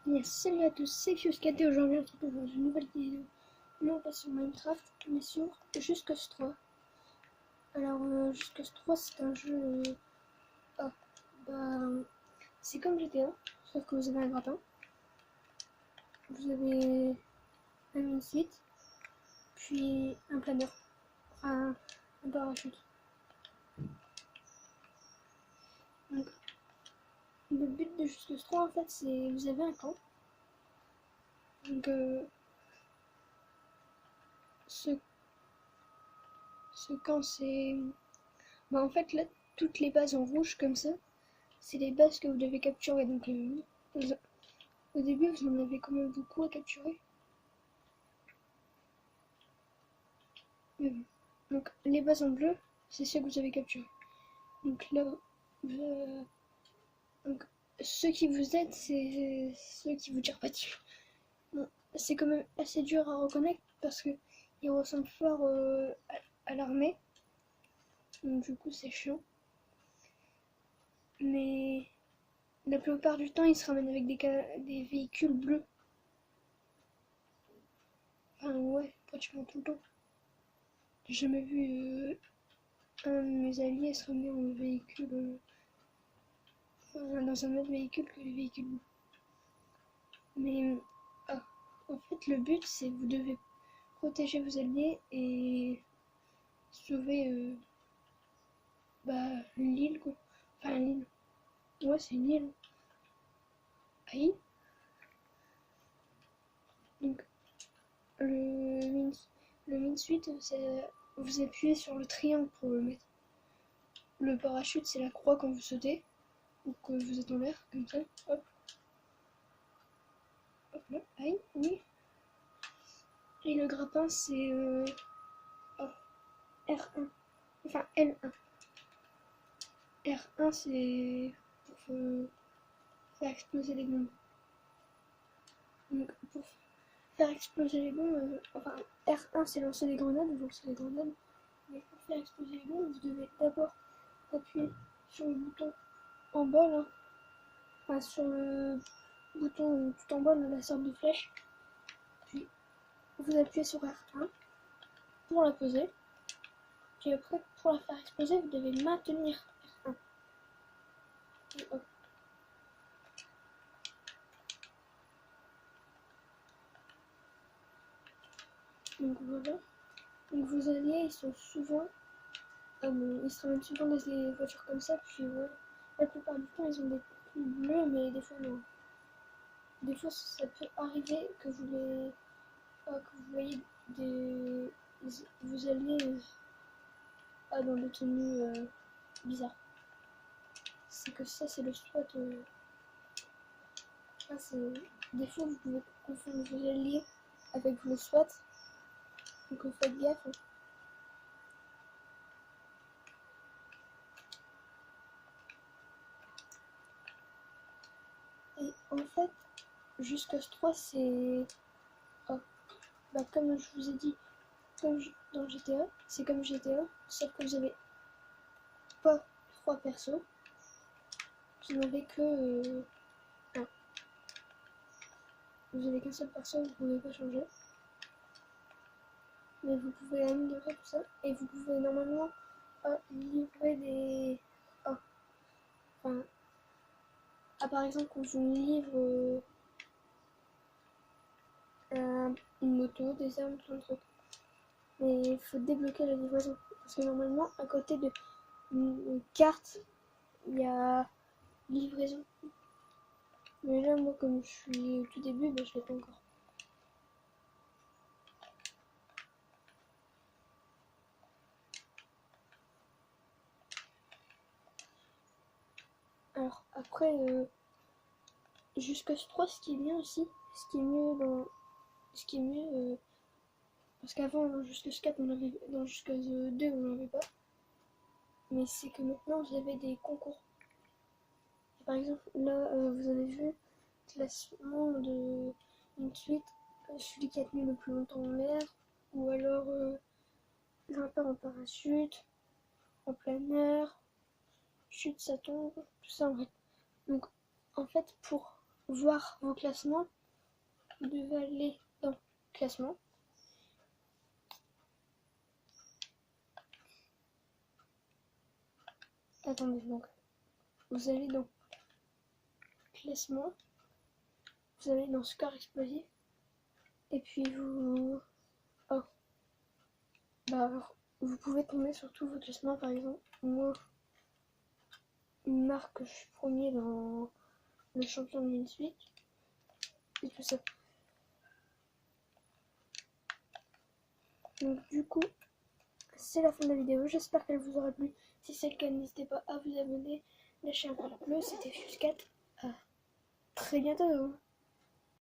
Yes, salut à tous, c'est Fiuscat et aujourd'hui on se retrouve dans une nouvelle vidéo. Non pas sur Minecraft, mais sur Jusqu' 3. Alors Jusqu' 3 c'est un jeu... Ah, bah... C'est comme GTA, sauf que vous avez un grappin. Vous avez un mini-suite, puis un planeur, enfin un parachute. Donc le but de Jusqu' 3 en fait c'est... Vous avez un camp. Donc ce camp c'est... Bah en fait là, toutes les bases en rouge comme ça, c'est les bases que vous devez capturer. Donc au début, vous en avez quand même beaucoup à capturer. Mais bon. Donc les bases en bleu, c'est ceux que vous avez capturés. Donc là, donc, ceux qui vous aident, c'est ceux qui vous tirent pas dessus. Bon, c'est quand même assez dur à reconnaître parce que ils ressemblent fort à l'armée. Donc du coup, c'est chiant. Mais la plupart du temps, ils se ramènent avec des véhicules bleus. Enfin ouais, pratiquement tout le temps. J'ai jamais vu un de mes alliés se ramener en véhicule, dans un autre véhicule que les véhicules bleus. Mais ah, en fait, le but c'est vous devez protéger vos alliés et sauver l'île quoi. Enfin l'île. Ouais, c'est une île. Aïe. Donc le min suite, c'est vous appuyez sur le triangle pour le mettre. Le parachute c'est la croix quand vous sautez ou que vous êtes en l'air comme ça. Hop. Hop là. Aïe. Oui. Et le grappin c'est R1. Enfin L1. R1 c'est pour faire exploser les bombes. Donc pour faire exploser les bombes, enfin R1 c'est lancer les grenades, vous lancez les grenades. Mais pour faire exploser les bombes, vous devez d'abord appuyer sur le bouton en bas là. Enfin sur le bouton tout en bas là, la sorte de flèche. Puis vous appuyez sur R1 pour la poser. Puis après pour la faire exploser, vous devez maintenir R1. Et hop. Donc voilà. Donc vos alliés ils sont souvent ils se ramènent souvent des voitures comme ça, puis ouais, la plupart du temps ils ont des pneus bleus, mais des fois non. Des fois ça peut arriver que que vous voyez vos alliés dans des tenues bizarres. C'est que ça c'est le SWAT. Des fois vous pouvez confondre vos alliés avec le SWAT, donc faites gaffe. Et en fait, Jusqu' 3 c'est... Oh, comme je vous ai dit, comme dans GTA, c'est comme GTA, sauf que vous avez pas 3 persos, vous n'avez que 1. Vous avez qu'un seul perso, vous pouvez pas changer. Mais vous pouvez améliorer tout ça, et vous pouvez normalement livrer des... Oh, enfin... Ah, par exemple, quand on livre une moto, des armes, plein de trucs. Mais il faut débloquer la livraison. Parce que normalement, à côté de une carte, il y a livraison. Mais là, moi, comme je suis au tout début, je l'ai pas encore. Alors, après, Jusqu' 3, ce qui est bien aussi, ce qui est mieux parce qu'avant, dans Jusqu' 4, dans Jusqu' 2, on n'avait pas. Mais c'est que maintenant, vous avez des concours. Et par exemple, là, vous avez vu classement de une suite, celui qui a tenu le plus longtemps en l'air, ou alors grimpeur en parachute, en plein air, chute, ça tombe, tout ça en fait. Donc, en fait, pour voir vos classements, vous devez aller dans classement. Attendez, donc vous allez dans classement, vous allez dans score explosif, et puis vous vous pouvez tomber sur tous vos classements. Par exemple, moi, une marque, je suis premier dans le champion de Minsweek et tout ça. Donc du coup, c'est la fin de la vidéo. J'espère qu'elle vous aura plu. Si c'est le cas, n'hésitez pas à vous abonner, lâcher un pouce bleu. C'était Fuscat. À très bientôt.